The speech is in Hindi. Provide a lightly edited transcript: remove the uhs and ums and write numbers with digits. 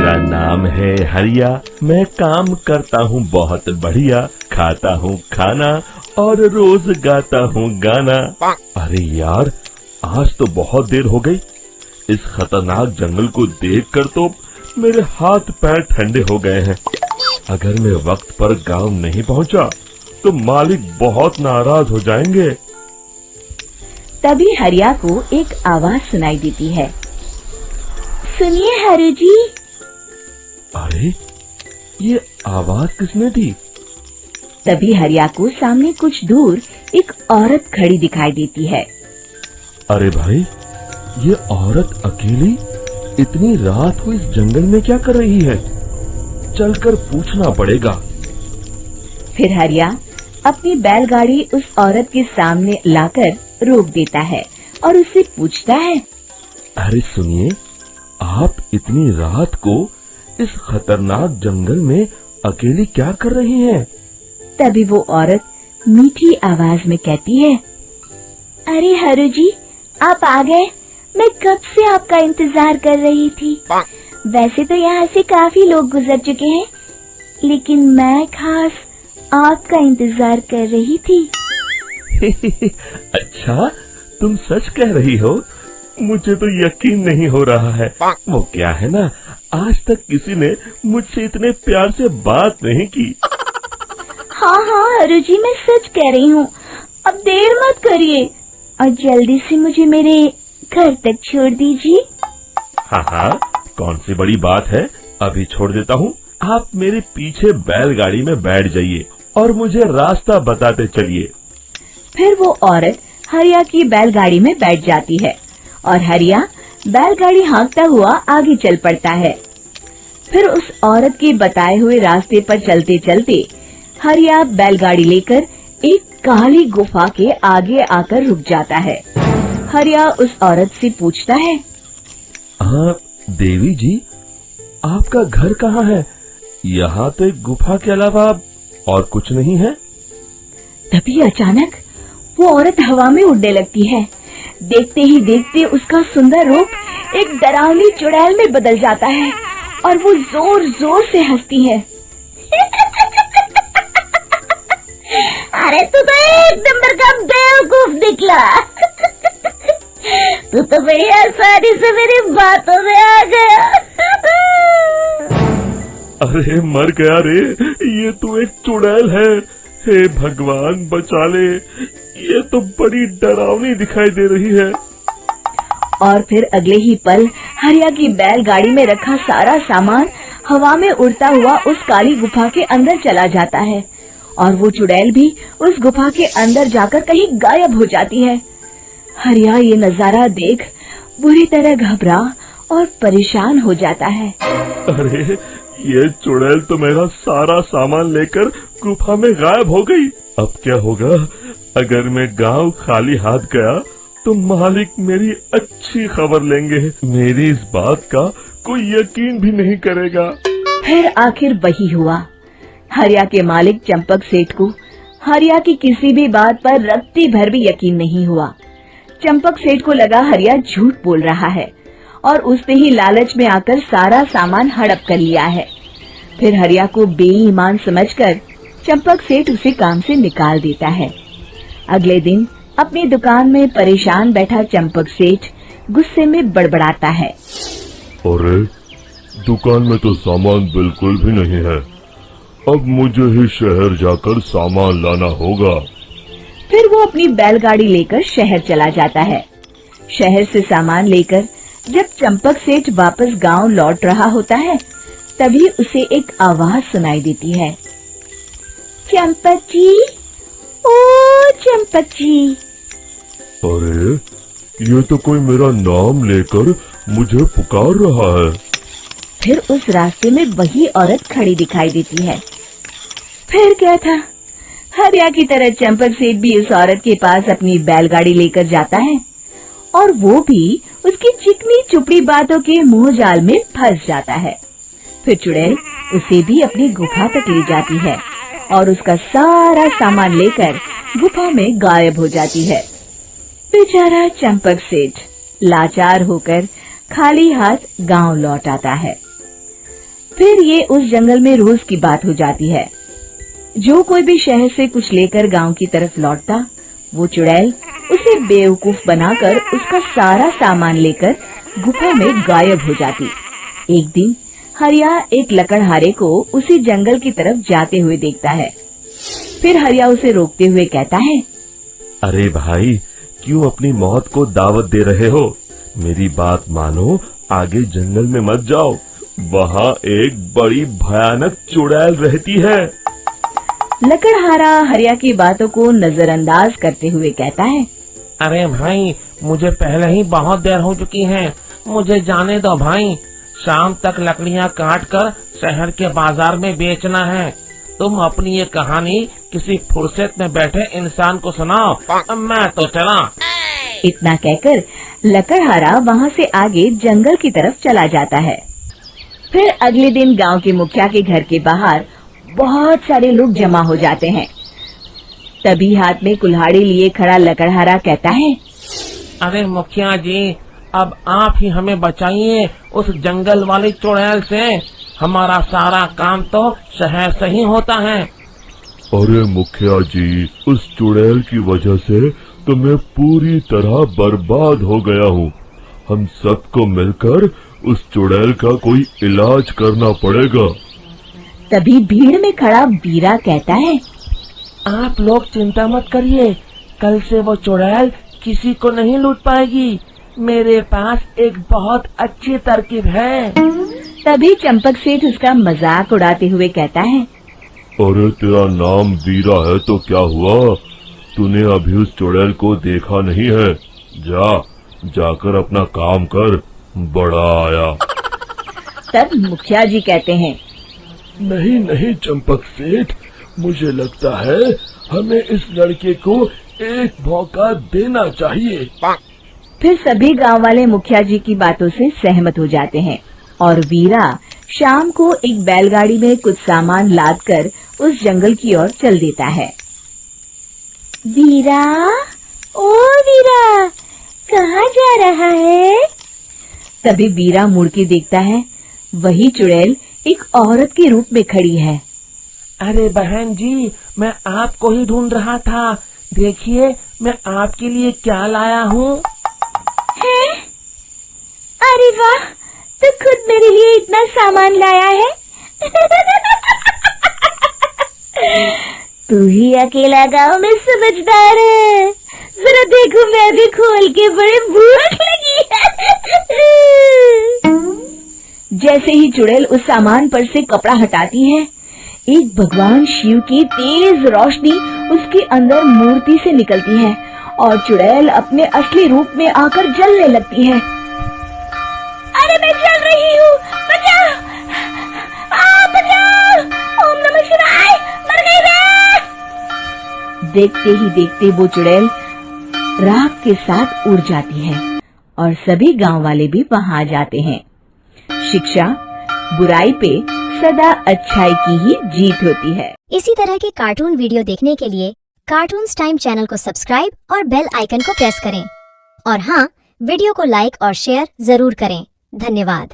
मेरा नाम है हरिया, मैं काम करता हूँ बहुत बढ़िया, खाता हूँ खाना और रोज गाता हूँ गाना। अरे यार, आज तो बहुत देर हो गई। इस खतरनाक जंगल को देखकर तो मेरे हाथ पैर ठंडे हो गए हैं। अगर मैं वक्त पर गांव नहीं पहुंचा तो मालिक बहुत नाराज हो जाएंगे। तभी हरिया को एक आवाज सुनाई देती है। सुनिए हरु जी। अरे, ये आवाज किसने दी? तभी हरिया को सामने कुछ दूर एक औरत खड़ी दिखाई देती है। अरे भाई, ये औरत अकेली इतनी रात को इस जंगल में क्या कर रही है? चलकर पूछना पड़ेगा। फिर हरिया अपनी बैलगाड़ी उस औरत के सामने लाकर रोक देता है और उससे पूछता है। अरे सुनिए, आप इतनी रात को इस खतरनाक जंगल में अकेली क्या कर रही हैं? तभी वो औरत मीठी आवाज में कहती है, अरे हरु जी, आप आ गए। मैं कब से आपका इंतजार कर रही थी। वैसे तो यहाँ से काफी लोग गुजर चुके हैं, लेकिन मैं खास आपका इंतजार कर रही थी। अच्छा, तुम सच कह रही हो? मुझे तो यकीन नहीं हो रहा है। वो क्या है ना, आज तक किसी ने मुझसे इतने प्यार से बात नहीं की। हाँ हाँ हरु जी, मैं सच कह रही हूँ। अब देर मत करिए और जल्दी से मुझे मेरे घर तक छोड़ दीजिए। हाँ हाँ, कौन सी बड़ी बात है, अभी छोड़ देता हूँ। आप मेरे पीछे बैलगाड़ी में बैठ जाइए और मुझे रास्ता बताते चलिए। फिर वो औरत हरिया की बैलगाड़ी में बैठ जाती है और हरिया बैलगाड़ी हाँकता हुआ आगे चल पड़ता है। फिर उस औरत के बताए हुए रास्ते पर चलते चलते हरिया बैलगाड़ी लेकर एक काली गुफा के आगे आकर रुक जाता है। हरिया उस औरत से पूछता है, हाँ देवी जी, आपका घर कहाँ है? यहाँ तो एक गुफा के अलावा और कुछ नहीं है। तभी अचानक वो औरत हवा में उड़ने लगती है। देखते ही देखते उसका सुंदर रूप एक डरावनी चुड़ैल में बदल जाता है और वो जोर जोर से हंसती है। अरे तू तो एक नंबर का बेवकूफ निकला। तू तो बड़ी आसानी से मेरी बातों में आ गया। अरे मर गया रे, ये तो एक चुड़ैल है। हे भगवान बचा ले, ये तो बड़ी डरावनी दिखाई दे रही है। और फिर अगले ही पल हरिया की बैलगाड़ी में रखा सारा सामान हवा में उड़ता हुआ उस काली गुफा के अंदर चला जाता है और वो चुड़ैल भी उस गुफा के अंदर जाकर कहीं गायब हो जाती है। हरिया ये नजारा देख बुरी तरह घबरा और परेशान हो जाता है। अरे, ये चुड़ैल तो मेरा सारा सामान लेकर गुफा में गायब हो गई। अब क्या होगा? अगर मैं गांव खाली हाथ गया तो मालिक मेरी अच्छी खबर लेंगे। मेरी इस बात का कोई यकीन भी नहीं करेगा। फिर आखिर वही हुआ। हरिया के मालिक चंपक सेठ को हरिया की किसी भी बात पर रत्ती भर भी यकीन नहीं हुआ। चंपक सेठ को लगा हरिया झूठ बोल रहा है और उसने ही लालच में आकर सारा सामान हड़प कर लिया है। फिर हरिया को बेईमान समझकर चंपक सेठ उसे काम से निकाल देता है। अगले दिन अपनी दुकान में परेशान बैठा चंपक सेठ गुस्से में बड़बड़ाता है। अरे, दुकान में तो सामान बिल्कुल भी नहीं है। अब मुझे ही शहर जाकर सामान लाना होगा। फिर वो अपनी बैलगाड़ी लेकर शहर चला जाता है। शहर से सामान लेकर जब चंपक सेठ वापस गांव लौट रहा होता है, तभी उसे एक आवाज सुनाई देती है। चंपक जी, ओ चंपक जी। अरे, ये तो कोई मेरा नाम लेकर मुझे पुकार रहा है। फिर उस रास्ते में वही औरत खड़ी दिखाई देती है। फिर क्या था, हरिया की तरह चंपक सेठ भी उस औरत के पास अपनी बैलगाड़ी लेकर जाता है और वो भी उसकी चिकनी चुपड़ी बातों के मुंह जाल में फंस जाता है। फिर चुड़ैल उसे भी अपनी गुफा तक ले जाती है और उसका सारा सामान लेकर गुफा में गायब हो जाती है। बेचारा चंपक सेठ लाचार होकर खाली हाथ गांव लौट आता है। फिर ये उस जंगल में रोज की बात हो जाती है। जो कोई भी शहर से कुछ लेकर गांव की तरफ लौटता, वो चुड़ैल उसे बेवकूफ बनाकर उसका सारा सामान लेकर गुफा में गायब हो जाती। एक दिन हरिया एक लकड़हारे को उसी जंगल की तरफ जाते हुए देखता है। फिर हरिया उसे रोकते हुए कहता है, अरे भाई, क्यों अपनी मौत को दावत दे रहे हो? मेरी बात मानो, आगे जंगल में मत जाओ, वहाँ एक बड़ी भयानक चुड़ैल रहती है। लकड़हारा हरिया की बातों को नजरअंदाज करते हुए कहता है, अरे भाई, मुझे पहले ही बहुत देर हो चुकी है, मुझे जाने दो भाई। शाम तक लकड़ियाँ काट कर शहर के बाजार में बेचना है। तुम अपनी ये कहानी किसी फुर्सत में बैठे इंसान को सुनाओ, मैं तो चला। इतना कहकर लकड़हारा वहाँ से आगे जंगल की तरफ चला जाता है। फिर अगले दिन गांव के मुखिया के घर के बाहर बहुत सारे लोग जमा हो जाते हैं। तभी हाथ में कुल्हाड़ी लिए खड़ा लकड़हारा कहता है, अरे मुखिया जी, अब आप ही हमें बचाइए उस जंगल वाली चुड़ैल से। हमारा सारा काम तो शहर से ही होता है। अरे मुखिया जी, उस चुड़ैल की वजह से तो मैं पूरी तरह बर्बाद हो गया हूँ। हम सबको मिलकर उस चुड़ैल का कोई इलाज करना पड़ेगा। तभी भीड़ में खड़ा वीरा कहता है, आप लोग चिंता मत करिए, कल से वो चुड़ैल किसी को नहीं लूट पाएगी। मेरे पास एक बहुत अच्छी तरकीब है। तभी चंपक सेठ उसका मजाक उड़ाते हुए कहता है, अरे तेरा नाम वीरा है तो क्या हुआ? तूने अभी उस चुड़ैल को देखा नहीं है? जाकर अपना काम कर, बड़ा आया। तब मुखिया जी कहते हैं, नहीं चंपक सेठ, मुझे लगता है हमें इस लड़के को एक मौका देना चाहिए। फिर सभी गांव वाले मुखिया जी की बातों से सहमत हो जाते हैं और वीरा शाम को एक बैलगाड़ी में कुछ सामान लादकर उस जंगल की ओर चल देता है। वीरा, ओ वीरा, कहाँ जा रहा है? तभी वीरा मुड़ के देखता है, वही चुड़ैल एक औरत के रूप में खड़ी है। अरे बहन जी, मैं आपको ही ढूंढ रहा था। देखिए, मैं आपके लिए क्या लाया हूँ। है? अरे वाह, तो खुद मेरे लिए इतना सामान लाया है। तू ही अकेला गांव में समझदार है। जरा देखो, मैं भी खोल के, बड़े भूख लगी है। जैसे ही चुड़ैल उस सामान पर से कपड़ा हटाती है, एक भगवान शिव की तेज रोशनी उसके अंदर मूर्ति से निकलती है और चुड़ैल अपने असली रूप में आकर जलने लगती है। अरे मैं जल रही हूँ, बचाओ! बचाओ! ओम नमः शिवाय! मर गई मैं! देखते ही देखते वो चुड़ैल राख के साथ उड़ जाती है और सभी गांव वाले भी वहां आ जाते हैं। शिक्षा बुराई पे सदा अच्छाई की ही जीत होती है। इसी तरह के कार्टून वीडियो देखने के लिए कार्टून्स टाइम चैनल को सब्सक्राइब और बेल आइकन को प्रेस करें। और हाँ, वीडियो को लाइक और शेयर जरूर करें। धन्यवाद।